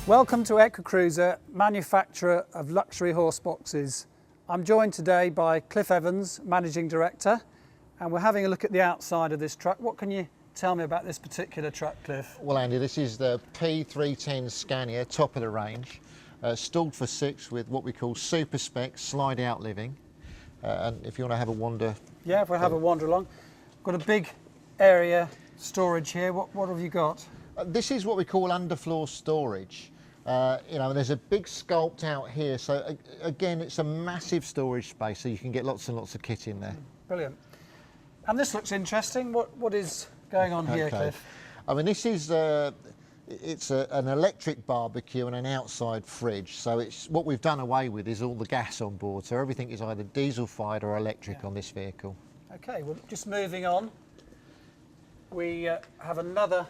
Welcome to Equicruiser, manufacturer of luxury horse boxes. I'm joined today by Cliff Evans, Managing Director, and we're having a look at the outside of this truck. What can you tell me about this particular truck, Cliff? Well, Andy, this is the P310 Scania, top of the range, stalled for 6 with what we call SUPERSPEC slide out living. And if you want to have a wander. Yeah, if we'll have a wander along. Got a big area storage here. What have you got? This is what we call underfloor storage. You know, there's a big sculpt out here, so again, it's a massive storage space, so you can get lots and lots of kit in there. Brilliant. And this looks interesting. What is going on here, Cliff? I mean, this is an electric barbecue and an outside fridge. So it's what we've done away with is all the gas on board. So everything is either diesel fired or electric on this vehicle. Okay, well, just moving on. We have another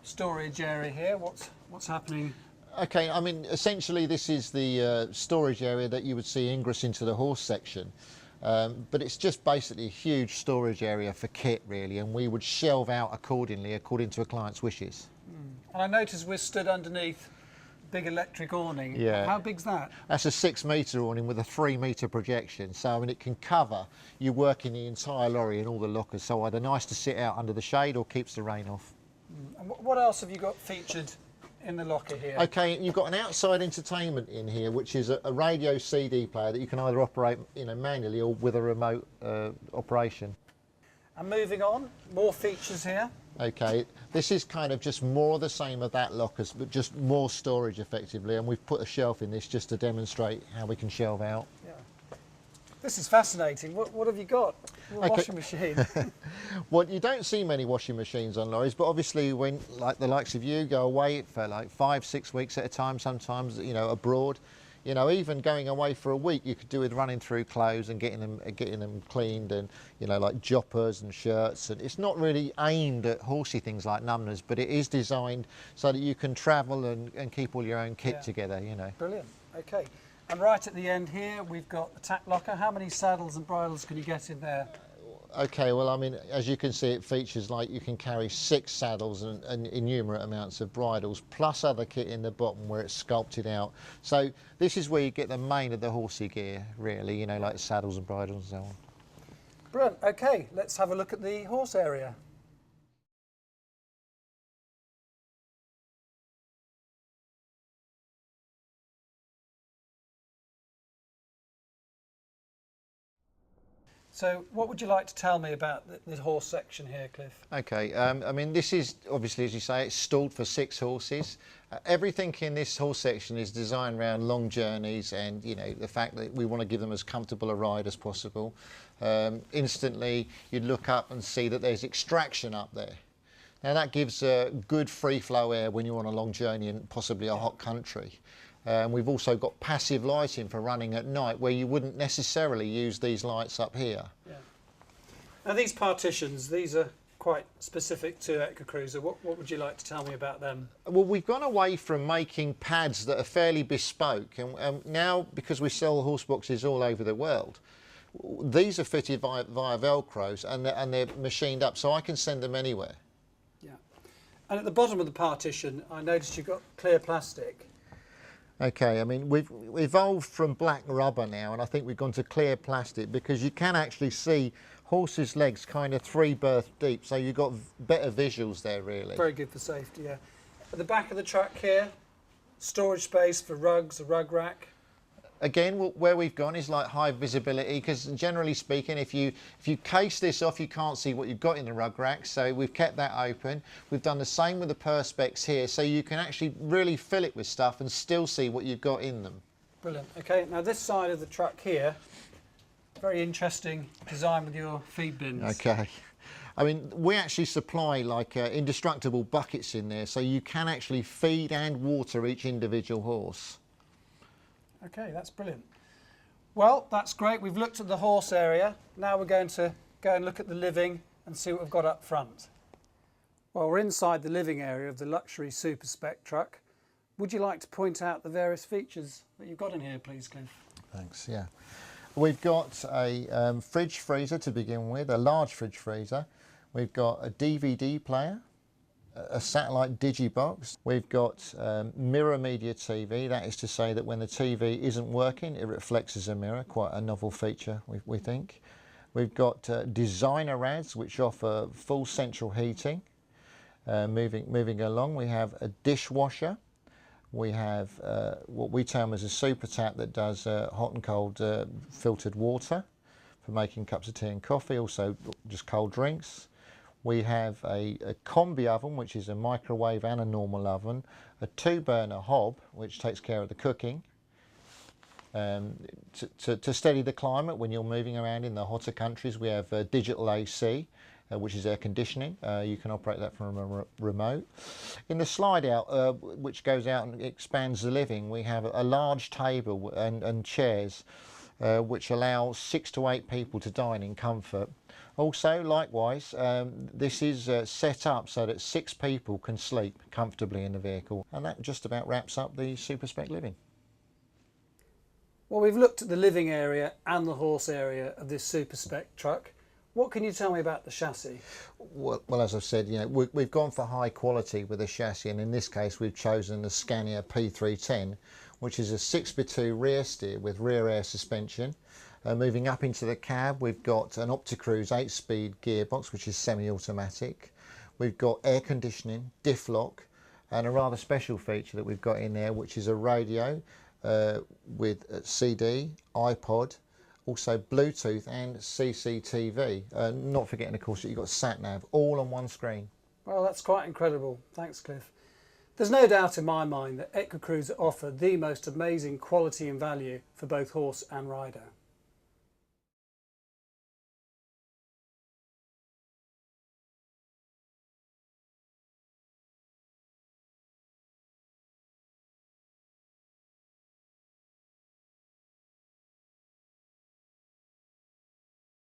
storage area here. What's happening? Okay, I mean, essentially this is the storage area that you would see ingress into the horse section. But it's just basically a huge storage area for kit, really, and we would shelve out accordingly, according to a client's wishes. And I noticed we're stood underneath a big electric awning. Yeah. How big's that? That's a 6-metre awning with a 3-metre projection. So, I mean, it can cover you working the entire lorry and all the lockers. So either nice to sit out under the shade or keeps the rain off. And what else have you got featured in the locker here? Okay, you've got an outside entertainment in here, which is a radio CD player that you can either operate, you know, manually or with a remote operation. And moving on, more features here. Okay, this is kind of just more the same of that lockers, but just more storage effectively, and we've put a shelf in this just to demonstrate how we can shelve out. Yeah. This is fascinating. What have you got? A washing machine. Well, you don't see many washing machines on lorries, but obviously when, like the likes of you, go away for like 5-6 weeks at a time, sometimes, you know, abroad, you know, even going away for a week, you could do with running through clothes and getting them cleaned, and, you know, like joppers and shirts. And it's not really aimed at horsey things like numbners, but it is designed so that you can travel and keep all your own kit together, you know. Brilliant. Okay. And right at the end here, we've got the tack locker. How many saddles and bridles can you get in there? Okay, well, I mean, as you can see, it features like you can carry 6 saddles and innumerate amounts of bridles, plus other kit in the bottom where it's sculpted out. So this is where you get the main of the horsey gear, really, you know, like saddles and bridles and so on. Brilliant. Okay, let's have a look at the horse area. So what would you like to tell me about the horse section here, Cliff? Okay, I mean, this is obviously, as you say, it's stalled for 6 horses. Everything in this horse section is designed around long journeys and, you know, the fact that we want to give them as comfortable a ride as possible. Instantly, you'd look up and see that there's extraction up there. Now that gives good free flow air when you're on a long journey and possibly a hot country. We've also got passive lighting for running at night where you wouldn't necessarily use these lights up here. Yeah. Now these partitions, these are quite specific to Equicruiser. What would you like to tell me about them? Well, we've gone away from making pads that are fairly bespoke, and now, because we sell horse boxes all over the world, these are fitted via Velcros and they're machined up, so I can send them anywhere. Yeah. And at the bottom of the partition, I noticed you've got clear plastic. Okay, I mean, we've evolved from black rubber now, and I think we've gone to clear plastic because you can actually see horses' legs kind of 3 berth deep, so you've got better visuals there, really. Very good for safety, yeah. At the back of the truck here, storage space for rugs, a rug rack. Again, where we've gone is like high visibility, because generally speaking, if you case this off, you can't see what you've got in the rug rack, so we've kept that open. We've done the same with the perspecs here, so you can actually really fill it with stuff and still see what you've got in them. Brilliant. Okay, now this side of the truck here, very interesting design with your feed bins. Okay. I mean, we actually supply like indestructible buckets in there, so you can actually feed and water each individual horse. Okay, that's brilliant. Well, that's great. We've looked at the horse area. Now we're going to go and look at the living and see what we've got up front. Well, we're inside the living area of the luxury SUPERSPEC truck. Would you like to point out the various features that you've got in here, please, Cliff? Thanks, yeah. We've got a fridge freezer to begin with, a large fridge freezer. We've got a DVD player, a satellite digibox. We've got mirror media TV. That is to say that when the TV isn't working, it reflects as a mirror. Quite a novel feature, we think. We've got designer rads, which offer full central heating. Moving along, we have a dishwasher. We have what we term as a super tap that does hot and cold filtered water for making cups of tea and coffee, also just cold drinks. We have a combi oven, which is a microwave and a normal oven, a 2-burner hob, which takes care of the cooking. To steady the climate when you're moving around in the hotter countries, we have digital AC, which is air conditioning. You can operate that from a remote. In the slide out, which goes out and expands the living, we have a large table and chairs, which allow 6 to 8 people to dine in comfort. Also, likewise, this is set up so that 6 people can sleep comfortably in the vehicle. And that just about wraps up the SUPERSPEC living. Well, we've looked at the living area and the horse area of this SUPERSPEC truck. What can you tell me about the chassis? Well, as I've said, we've gone for high quality with the chassis, and in this case we've chosen the Scania P310, which is a 6x2 rear steer with rear air suspension. Moving up into the cab, we've got an Equicruiser 8-speed gearbox, which is semi-automatic. We've got air conditioning, diff lock, and a rather special feature that we've got in there, which is a radio with CD, iPod, also Bluetooth and CCTV. Not forgetting, of course, that you've got sat-nav all on one screen. Well, that's quite incredible. Thanks, Cliff. There's no doubt in my mind that Equicruiser offer the most amazing quality and value for both horse and rider.